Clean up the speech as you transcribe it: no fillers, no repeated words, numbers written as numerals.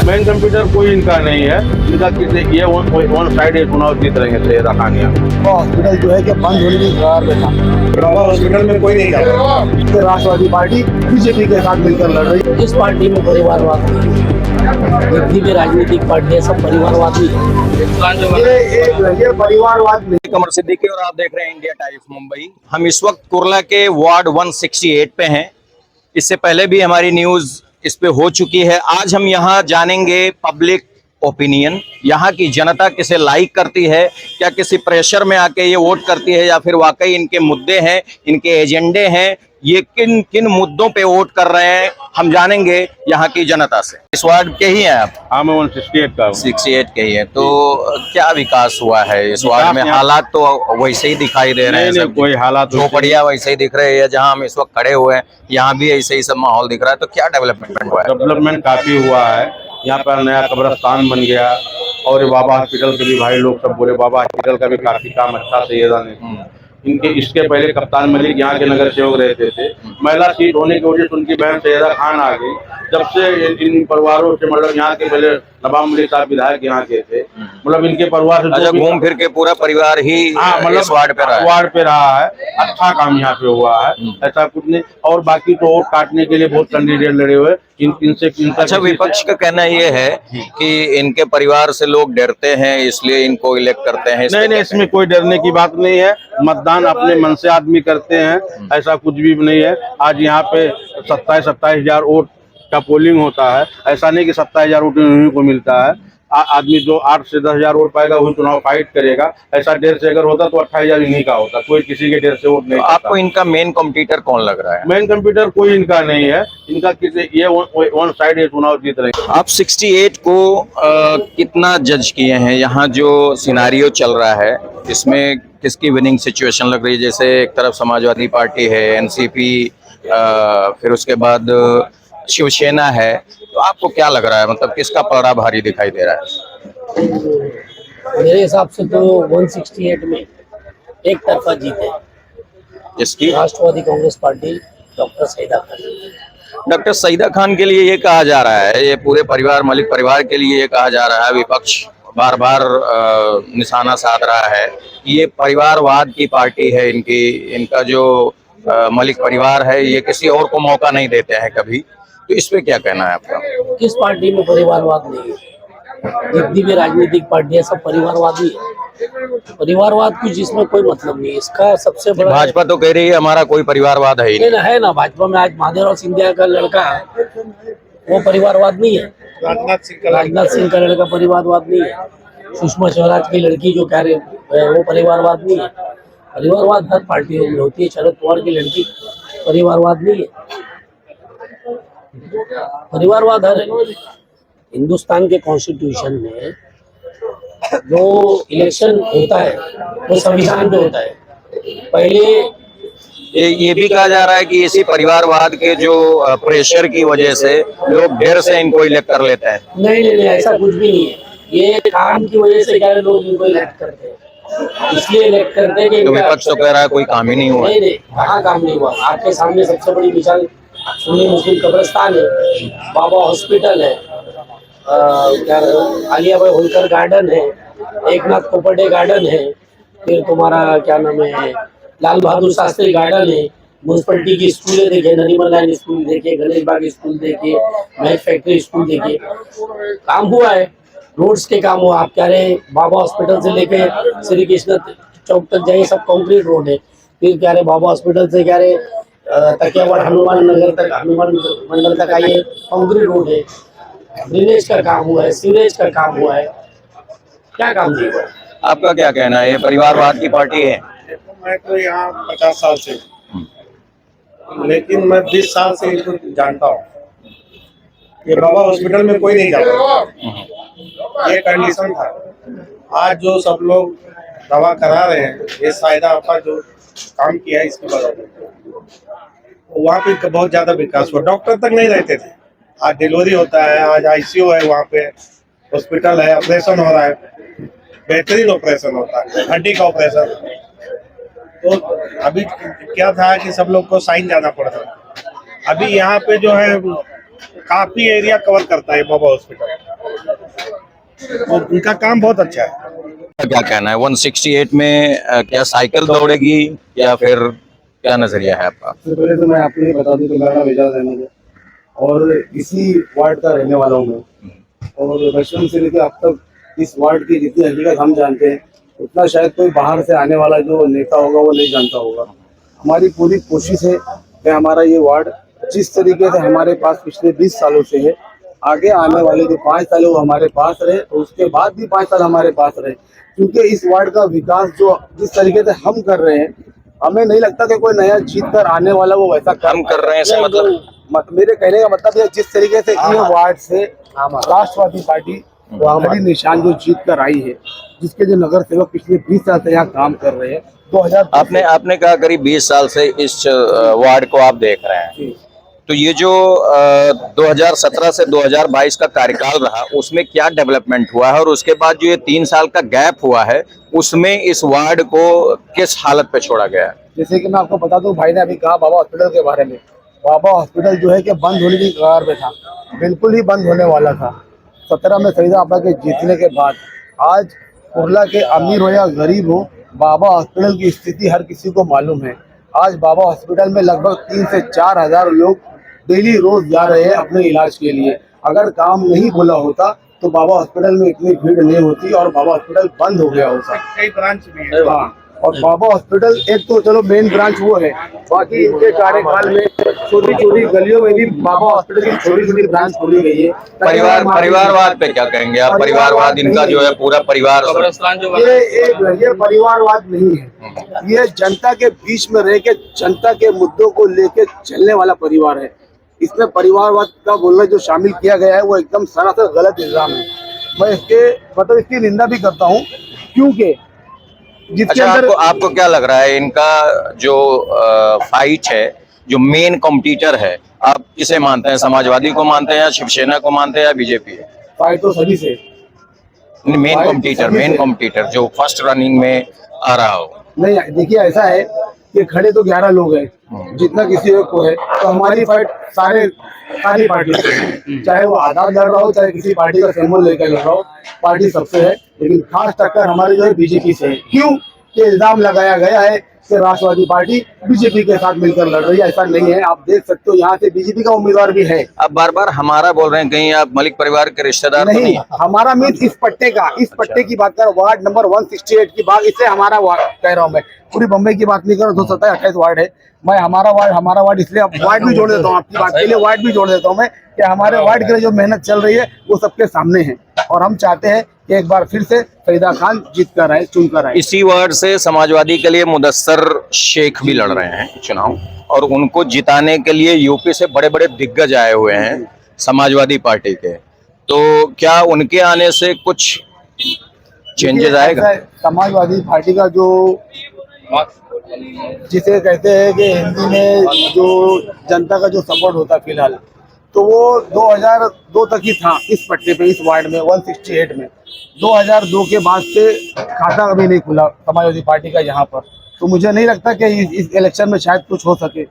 Main computer कोई इनका नहीं है, इनका किसी ये वन साइड चुनाव जीत रहे हैं सैयदा खानिया। हॉस्पिटल जो है कि बंद होने की कगार पे था। बाबा हॉस्पिटल में कोई नहीं जा रहा। राष्ट्रवादी पार्टी बीजेपी के साथ मिलकर लड़ रही है। इस पार्टी में परिवारवाद नहीं है, जितनी भी राजनीतिक पार्टी है सब परिवारवादी है। ये परिवारवाद नहीं। कमर सिद्दीकी और आप देख रहे हैं इंडिया टाइम्स मुंबई। हम इस वक्त कुर्ला के वार्ड 168 पे हैं। इससे पहले भी हमारी न्यूज इस पे हो चुकी है। आज हम यहाँ जानेंगे पब्लिक ओपिनियन, यहाँ की जनता किसे लाइक करती है, क्या किसी प्रेशर में आके ये वोट करती है या फिर वाकई इनके मुद्दे हैं, इनके एजेंडे हैं, ये किन किन मुद्दों पे वोट कर रहे हैं, हम जानेंगे यहाँ की जनता से। इस वार्ड के ही हैं आप? हाँ, मैं 168 का हूँ। 68 के ही है। तो क्या विकास हुआ है इस वार्ड में? हालात तो वैसे ही दिखाई दे रहे हैं, नहीं, कोई हालात झोपड़ियाँ वैसे ही दिख रही है। जहाँ हम इस वक्त खड़े हुए हैं यहाँ भी ऐसे ही सब माहौल दिख रहा है। तो क्या डेवलपमेंट हुआ है? डेवलपमेंट काफी हुआ है। यहाँ पर नया कब्रिस्तान बन गया और बाबा हॉस्पिटल के भी भाई लोग सब बोले बाबा हॉस्पिटल का भी काफी काम अच्छा सैयदा ने। इनके इसके पहले कप्तान मलिक यहाँ के नगर सेवक रहते थे। महिला सीट होने की वजह से उनकी बहन सैयदा खान आ गई। जब से इन परिवारों से मतलब यहाँ के पहले नवाब मलिक साहब विधायक यहाँ के थे, मतलब इनके परिवार से अच्छा, घूम फिर के पूरा परिवार ही इस वार्ड पे रहा है। अच्छा काम यहाँ पे हुआ है, ऐसा कुछ नहीं। और बाकी तो वोट काटने के लिए बहुत कैंडिडेट लड़े हुए इनसे। अच्छा, विपक्ष का कहना ये है कि इनके परिवार से लोग डरते हैं इसलिए इनको इलेक्ट करते हैं। नहीं, इसमें कोई डरने की बात नहीं है। मतदान अपने मन से आदमी करते हैं, ऐसा कुछ भी नहीं है। आज यहाँ पे 27 हजार वोट का पोलिंग होता है। ऐसा नहीं कि 27 हजार वोट उन्हीं को मिलता है। आदमी जो 8 से 10 हजार वोट पाएगा वही चुनाव फाइट करेगा। ऐसा 1.5 से अगर होता तो 28 हजार इन्हीं का होता। कोई किसी के 1.5 से वोट नहीं। आपको इनका मेन कॉम्पिटिटर कौन लग रहा है? मेन कंप्यूटर कोई इनका नहीं है, इनका किसी ये वन साइड चुनाव जीत रहे हैं। आप 68 को कितना जज किए हैं? यहाँ जो सिनारियो चल रहा है इसमें किसकी विनिंग सिचुएशन लग रही है? जैसे एक तरफ समाजवादी पार्टी है, एनसीपी, फिर उसके बाद शिवसेना है। तो आपको क्या लग रहा है, मतलब किसका पलड़ा भारी दिखाई दे रहा है? मेरे हिसाब से तो 168 में एक तरफा जीत है। जिसकी राष्ट्रवादी कांग्रेस पार्टी डॉक्टर सईदा खान। डॉक्टर सईदा खान के लिए ये कहा जा रहा है, ये पूरे परिवार मलिक परिवार के लिए ये कहा जा रहा है, विपक्ष बार बार निशाना साध रहा है कि ये परिवारवाद की पार्टी है। इनका जो मलिक परिवार है ये किसी और को मौका नहीं देते हैं कभी। तो इस पे क्या कहना है आपका? किस पार्टी में परिवारवाद नहीं है? जितनी भी राजनीतिक पार्टी है सब परिवारवादी है। परिवारवाद की जिसमें कोई मतलब नहीं है। इसका सबसे बड़ा भाजपा तो कह रही है हमारा कोई परिवारवाद है ही नहीं। है ना, भाजपा में आज महादेव सिंधिया का लड़का वो परिवारवाद नहीं है। राजनाथ सिंह का लड़का परिवारवाद नहीं है। सुषमा स्वराज की लड़की जो कह रहे वो परिवारवाद नहीं है। परिवारवाद हर पार्टियों में होती है। शरद पवार की लड़की परिवारवाद नहीं है। परिवारवाद हर हिंदुस्तान के कॉन्स्टिट्यूशन में जो इलेक्शन होता है वो संविधान पे होता है। पहले ये भी कहा जा रहा है कि इसी परिवारवाद के जो प्रेशर की वजह से लोग ढेर से इनको इलेक्ट कर लेते हैं। नहीं, ऐसा कुछ भी नहीं है। ये काम की वजह से क्या लोग इनको इलेक्ट करते हैं, इसलिए इलेक्ट करते हैं कि तो विपक्ष तो कह रहा है कोई काम ही नहीं हुआ। नहीं, कहाँ काम नहीं हुआ। आपके सामने सबसे बड़ी मिसाल सुन्नी मुस्लिम कब्रिस्तान है, बाबा हॉस्पिटल है, क्या आलिया भाई होलकर गार्डन है, एकनाथ कोपटे गार्डन है, फिर तुम्हारा क्या नाम है लाल बहादुर शास्त्री गार्डन है, म्यूनसिपलिटी की स्कूलें देखिए, नरीमन लाइन स्कूल देखिए, गणेश बाग स्कूल देखिए, मैच फैक्ट्री स्कूल देखिए। काम हुआ है, रोड्स के काम हुआ। आप कह रहे बाबा हॉस्पिटल से लेके श्री कृष्ण चौक तक जाइए सब कंक्रीट रोड है। फिर कह रहे बाबा हॉस्पिटल से कह रहे तकियावाड़ हनुमान नगर तक, हनुमान मंडल तक आइए कंक्रीट रोड है। ड्रेनेज का काम हुआ है, सीवरेज का काम हुआ है। क्या काम नहीं हुआ? आपका क्या कहना है, ये परिवारवाद की पार्टी है? मैं तो यहाँ 50 साल से, लेकिन मैं 20 साल से इनको जानता हूँ। ये बाबा हॉस्पिटल में कोई नहीं जाता, ये कंडीशन था। आज जो सब लोग दवा करा रहे हैं ये सायदा आपका जो काम किया है इसकी वजह वहाँ पे बहुत ज्यादा विकास हुआ। डॉक्टर तक नहीं रहते थे, आज डिलीवरी होता है, आज आईसीयू है, वहाँ पे हॉस्पिटल है, ऑपरेशन हो रहा है, बेहतरीन ऑपरेशन होता है, हड्डी का ऑपरेशन। तो अभी क्या था कि सब लोग को साइन जाना पड़ता है। अभी यहाँ पे जो है काफी एरिया कवर करता है बाबा हॉस्पिटल। तो उनका काम बहुत अच्छा है। क्या कहना है 168 में क्या साइकिल दौड़ेगी या फिर क्या नजरिया है आपका? सबसे पहले तो मैं आपको ये बता दूं कि मेरा नाम एजाज अहमद है और इसी वार्ड का रहने वाला हूँ मैं। और बचपन से लेकर अब तक इस वार्ड की जितनी हकीकत हम जानते हैं उतना शायद कोई बाहर से आने वाला जो नेता होगा वो नहीं जानता होगा। हमारी पूरी कोशिश है कि हमारा ये वार्ड जिस तरीके से हमारे पास पिछले 20 सालों से है, आगे आने वाले जो 5 साल है वो हमारे पास रहे और उसके बाद भी 5 साल हमारे पास रहे। क्योंकि इस वार्ड का विकास जो जिस तरीके से हम कर रहे हैं, हमें नहीं लगता कि कोई नया जीत कर आने वाला वो वैसा काम कर रहे हैं इससे मेरे कहने का मतलब ये जिस तरीके से ये वार्ड से राष्ट्रवादी पार्टी बड़ी निशान जो जीत कर आई है, जिसके जो नगर सेवक पिछले 20 साल से यहाँ काम कर रहे हैं 2000 आपने कहा करीब 20 साल से इस वार्ड को आप देख रहे हैं, तो ये जो 2017 से 2022 का कार्यकाल रहा उसमें क्या डेवलपमेंट हुआ है और उसके बाद जो ये 3 साल का गैप हुआ है उसमें इस वार्ड को किस हालत पे छोड़ा गया है? जैसे कि मैं आपको बता दूं, भाई ने अभी कहा बाबा हॉस्पिटल के बारे में। बाबा हॉस्पिटल जो है कि बंद होने की कगार पे था, बिल्कुल ही बंद होने वाला था। 17 में फरीदा आपा के जीतने के बाद आज कुर्ला के अमीर हो या गरीब हो, बाबा हॉस्पिटल की स्थिति हर किसी को मालूम है। आज बाबा हॉस्पिटल में लगभग 3 से 4 हजार लोग डेली रोज जा रहे हैं अपने इलाज के लिए। अगर काम नहीं खुला होता तो बाबा हॉस्पिटल में इतनी भीड़ नहीं होती और बाबा हॉस्पिटल बंद हो गया होता। कई ब्रांच भी है। हाँ, और बाबा हॉस्पिटल एक तो चलो मेन ब्रांच वो है, बाकी इनके कार्यकाल में छोटी छोटी गलियों में भी बाबा हॉस्पिटल की छोटी छोटी ब्रांच खोली गई है। परिवारवाद पे क्या कहेंगे आप? परिवारवाद इनका जो है पूरा परिवार ये परिवारवाद नहीं है, ये जनता के बीच में रह के जनता के मुद्दों को लेके चलने वाला परिवार है। इसमें परिवारवाद का बोलना जो शामिल किया गया है वो एकदम सरासर गलत इल्जाम है। मैं इसकी निंदा भी करता हूँ, क्योंकि जिसके अच्छा, अंदर आपको क्या लग रहा है इनका जो फाइट है, जो मेन कॉम्पिटिटर है, आप किसे मानते हैं? समाजवादी को मानते हैं या शिवसेना को मानते हैं या बीजेपी? फाइट तो सभी से मेन कॉम्पिटिटर जो फर्स्ट रनिंग में आ रहा हो। नहीं, देखिए ऐसा है कि खड़े तो 11 लोग हैं, जितना किसी एक को है, तो हमारी फाइट सारी पार्टी से है। चाहे वो आजाद लड़ रहा हो, चाहे किसी पार्टी का सिंबल लेकर लड़ रहा हो, पार्टी सबसे है। लेकिन खास टक्कर हमारी जो है बीजेपी से है। क्यों कि इल्जाम लगाया गया है कि राष्ट्रवादी पार्टी बीजेपी के साथ मिलकर लड़ रही है। ऐसा नहीं है, आप देख सकते हो यहाँ से बीजेपी का उम्मीदवार भी है। अब बार बार हमारा बोल रहे हैं, कहीं आप मलिक परिवार के रिश्तेदार तो नहीं, हमारा मीन इस पट्टे का, इस पट्टे की बात कर, वार्ड नंबर 168 की बात, इससे हमारा कह रहा हूँ मैं, पूरी बम्बई की बात नहीं कर रहा। 227-28 वार्ड है, मैं हमारा वार्ड इसलिए वार्ड भी जोड़ देता हूँ आपकी बात के लिए, वार्ड भी जोड़ देता हूँ मैं कि हमारे वार्ड के लिए जो मेहनत चल रही है वो सबके सामने है और हम चाहते हैं कि एक बार फिर से फरीदा खान जीत कर आए, चुन कर आए। इसी वार्ड से समाजवादी के लिए मुदस्सर शेख भी लड़ रहे हैं चुनाव और उनको जिताने के लिए यूपी से बड़े बड़े दिग्गज आए हुए हैं समाजवादी पार्टी के, तो क्या उनके आने से कुछ चेंजेस आएगा? समाजवादी पार्टी का जो जिसे कहते हैं कि हिंदी में जो जनता का जो सपोर्ट होता है फिलहाल, तो वो 2002 तक ही था इस पट्टे पे, इस वार्ड में 168 में। 2002 के बाद से खाता कभी नहीं खुला समाजवादी पार्टी का यहाँ पर, तो मुझे नहीं लगता कि इस इलेक्शन में शायद कुछ हो सके।